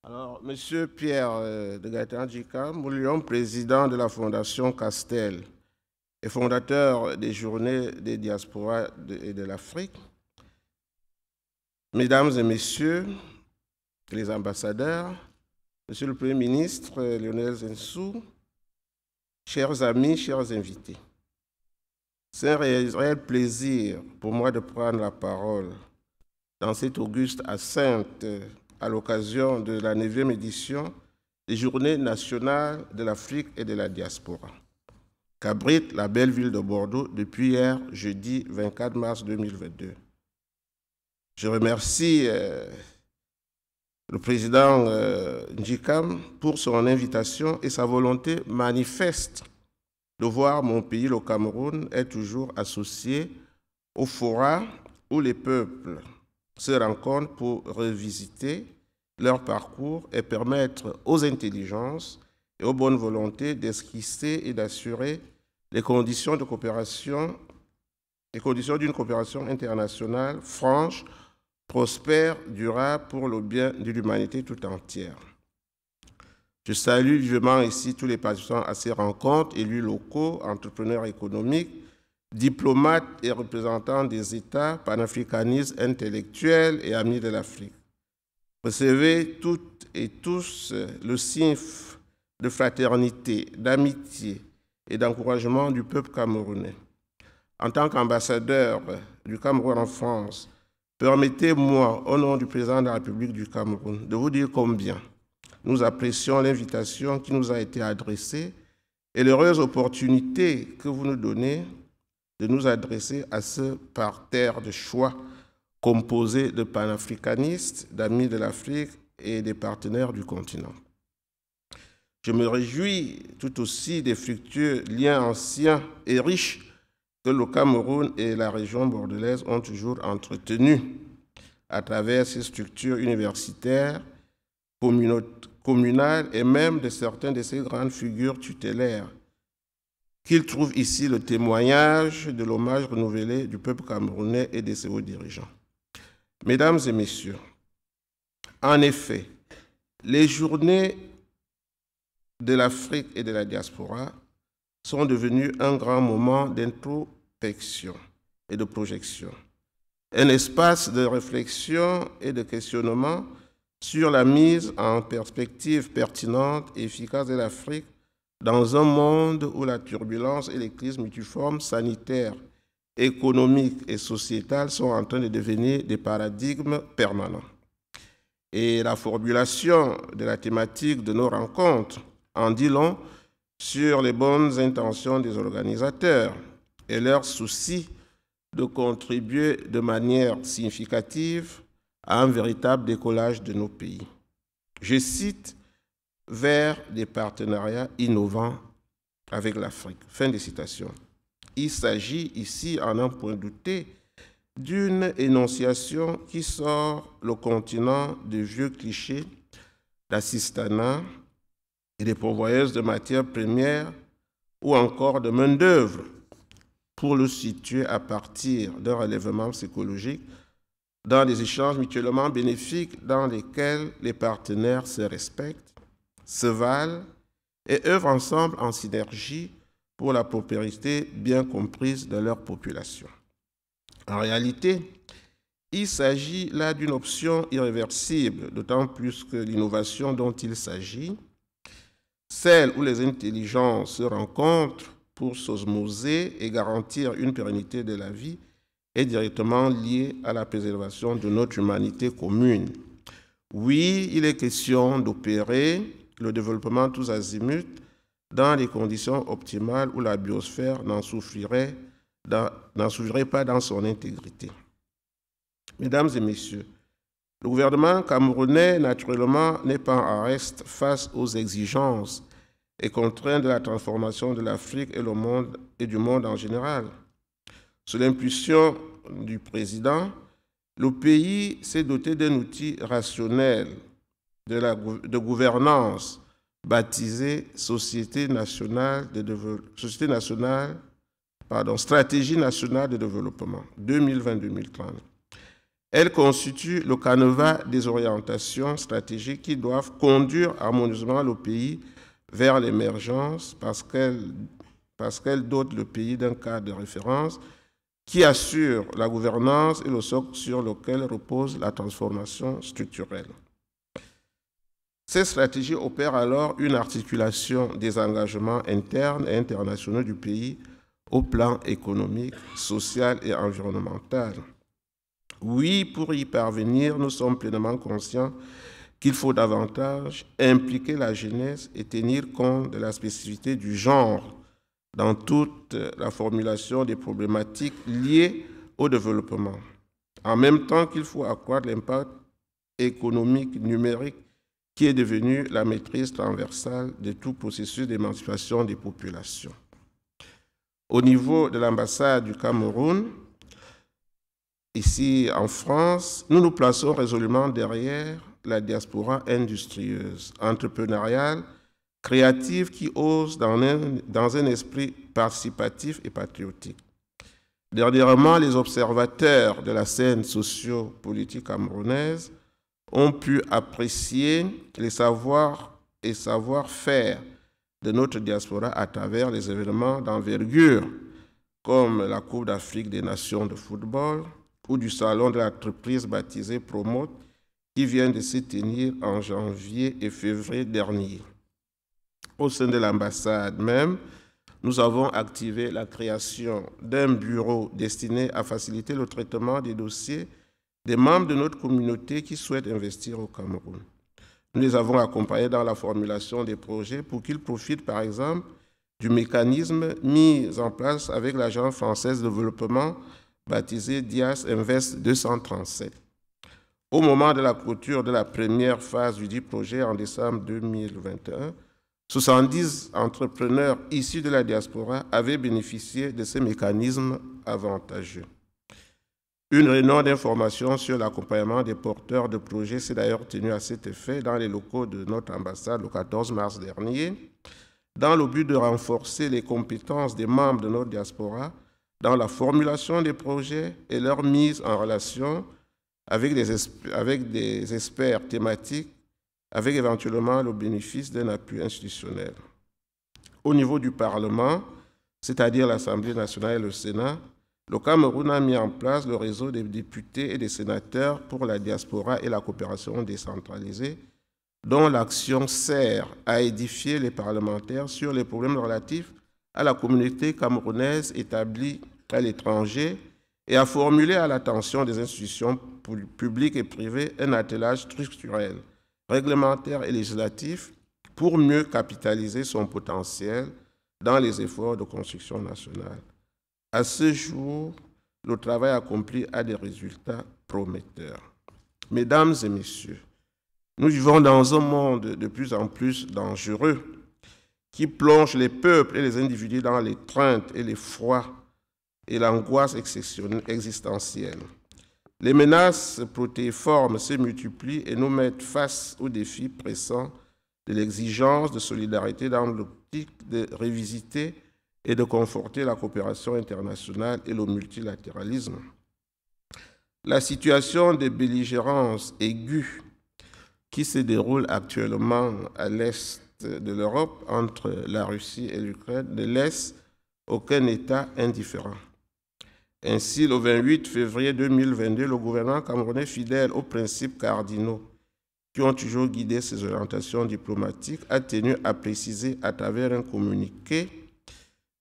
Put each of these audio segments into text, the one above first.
Alors, Monsieur Pierre de Gaëtan Moulion, président de la Fondation Castel et fondateur des Journées des diasporas et de l'Afrique, Mesdames et Messieurs les ambassadeurs, Monsieur le Premier ministre Lionel Zinsou, chers amis, chers invités, c'est un réel plaisir pour moi de prendre la parole dans cette auguste enceinte à l'occasion de la 9e édition des Journées nationales de l'Afrique et de la diaspora, qu'abrite la belle ville de Bordeaux depuis hier, jeudi 24 mars 2022. Je remercie le président Njikam pour son invitation et sa volonté manifeste de voir mon pays, le Cameroun, être toujours associé au fora où les peuples se rencontrent pour revisiter leur parcours et permettre aux intelligences et aux bonnes volontés d'esquisser et d'assurer les conditions de coopération, d'une coopération internationale franche, prospère, durable pour le bien de l'humanité tout entière. Je salue vivement ici tous les participants à ces rencontres, élus locaux, entrepreneurs économiques, diplomates et représentants des États, panafricanistes, intellectuels et amis de l'Afrique. Recevez toutes et tous le signe de fraternité, d'amitié et d'encouragement du peuple camerounais. En tant qu'ambassadeur du Cameroun en France, permettez-moi, au nom du président de la République du Cameroun, de vous dire combien nous apprécions l'invitation qui nous a été adressée et l'heureuse opportunité que vous nous donnez de nous adresser à ce parterre de choix composé de panafricanistes, d'amis de l'Afrique et des partenaires du continent. Je me réjouis tout aussi des fructueux liens anciens et riches que le Cameroun et la région bordelaise ont toujours entretenus à travers ces structures universitaires, communales et même de certaines de ces grandes figures tutélaires qu'il trouve ici le témoignage de l'hommage renouvelé du peuple camerounais et de ses hauts dirigeants. Mesdames et messieurs, en effet, les journées de l'Afrique et de la diaspora sont devenues un grand moment d'introspection et de projection, un espace de réflexion et de questionnement sur la mise en perspective pertinente et efficace de l'Afrique dans un monde où la turbulence et les crises multiformes sanitaires, économiques et sociétales sont en train de devenir des paradigmes permanents. Et la formulation de la thématique de nos rencontres en dit long sur les bonnes intentions des organisateurs et leur souci de contribuer de manière significative à un véritable décollage de nos pays. Je cite « vers des partenariats innovants avec l'Afrique ». Fin de citation. Il s'agit ici, en un point douté, d'une énonciation qui sort le continent de vieux clichés d'assistanat et des pourvoyeuses de matières premières ou encore de main-d'œuvre pour le situer à partir d'un relèvement psychologique dans des échanges mutuellement bénéfiques dans lesquels les partenaires se respectent, se valent et œuvrent ensemble en synergie pour la prospérité bien comprise de leur population. En réalité, il s'agit là d'une option irréversible, d'autant plus que l'innovation dont il s'agit, celle où les intelligences se rencontrent pour s'osmoser et garantir une pérennité de la vie, est directement liée à la préservation de notre humanité commune. Oui, il est question d'opérer le développement tous azimuts dans les conditions optimales où la biosphère n'en souffrirait pas dans son intégrité. Mesdames et messieurs, le gouvernement camerounais, naturellement, n'est pas en reste face aux exigences et contraintes de la transformation de l'Afrique et du monde en général. Sous l'impulsion du président, le pays s'est doté d'un outil rationnel de gouvernance baptisé Stratégie nationale de développement 2020-2030, Elle constitue le canevas des orientations stratégiques qui doivent conduire harmonieusement le pays vers l'émergence parce qu'elle dote le pays d'un cadre de référence qui assure la gouvernance et le socle sur lequel repose la transformation structurelle. Ces stratégies opèrent alors une articulation des engagements internes et internationaux du pays au plan économique, social et environnemental. Oui, pour y parvenir, nous sommes pleinement conscients qu'il faut davantage impliquer la jeunesse et tenir compte de la spécificité du genre dans toute la formulation des problématiques liées au développement. En même temps qu'il faut accroître l'impact économique numérique qui est devenu la maîtrise transversale de tout processus d'émancipation des populations. Au niveau de l'ambassade du Cameroun, ici en France, nous nous plaçons résolument derrière la diaspora industrieuse, entrepreneuriale, créative qui ose dans un esprit participatif et patriotique. Dernièrement, les observateurs de la scène socio-politique camerounaise ont pu apprécier les savoirs et savoir-faire de notre diaspora à travers les événements d'envergure comme la Coupe d'Afrique des Nations de football ou du salon de l'entreprise baptisé Promote qui vient de se tenir en janvier et février dernier. Au sein de l'ambassade même, nous avons activé la création d'un bureau destiné à faciliter le traitement des dossiers des membres de notre communauté qui souhaitent investir au Cameroun. Nous les avons accompagnés dans la formulation des projets pour qu'ils profitent, par exemple, du mécanisme mis en place avec l'Agence française de développement baptisé DIAS Invest 237. Au moment de la clôture de la première phase du dit projet en décembre 2021, 70 entrepreneurs issus de la diaspora avaient bénéficié de ces mécanismes avantageux. Une réunion d'information sur l'accompagnement des porteurs de projets s'est d'ailleurs tenue à cet effet dans les locaux de notre ambassade le 14 mars dernier, dans le but de renforcer les compétences des membres de notre diaspora dans la formulation des projets et leur mise en relation avec des experts thématiques, avec éventuellement le bénéfice d'un appui institutionnel. Au niveau du Parlement, c'est-à-dire l'Assemblée nationale et le Sénat, le Cameroun a mis en place le réseau des députés et des sénateurs pour la diaspora et la coopération décentralisée, dont l'action sert à édifier les parlementaires sur les problèmes relatifs à la communauté camerounaise établie à l'étranger et à formuler à l'attention des institutions publiques et privées un attelage structurel, réglementaire et législatif pour mieux capitaliser son potentiel dans les efforts de construction nationale. À ce jour, le travail accompli a des résultats prometteurs. Mesdames et messieurs, nous vivons dans un monde de plus en plus dangereux qui plonge les peuples et les individus dans les craintes et l'effroi et l'angoisse existentielle. Les menaces protéiformes se multiplient et nous mettent face aux défis pressants de l'exigence de solidarité dans l'optique de revisiter et de conforter la coopération internationale et le multilatéralisme. La situation de belligérance aiguë qui se déroule actuellement à l'est de l'Europe entre la Russie et l'Ukraine ne laisse aucun État indifférent. Ainsi, le 28 février 2022, le gouvernement camerounais, fidèle aux principes cardinaux qui ont toujours guidé ses orientations diplomatiques, a tenu à préciser à travers un communiqué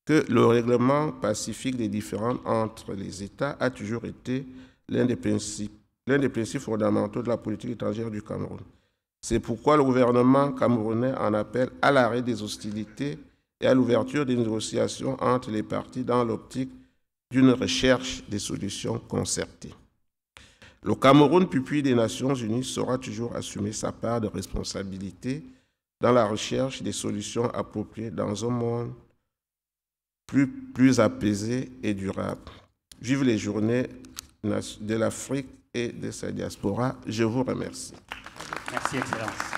que le règlement pacifique des différends entre les États a toujours été l'un des principes fondamentaux de la politique étrangère du Cameroun. C'est pourquoi le gouvernement camerounais en appelle à l'arrêt des hostilités et à l'ouverture des négociations entre les parties dans l'optique d'une recherche des solutions concertées. Le Cameroun, pupille des Nations Unies, saura toujours assumer sa part de responsabilité dans la recherche des solutions appropriées dans un monde plus apaisé et durable. Vive les journées de l'Afrique et de sa diaspora. Je vous remercie. Merci, Excellence.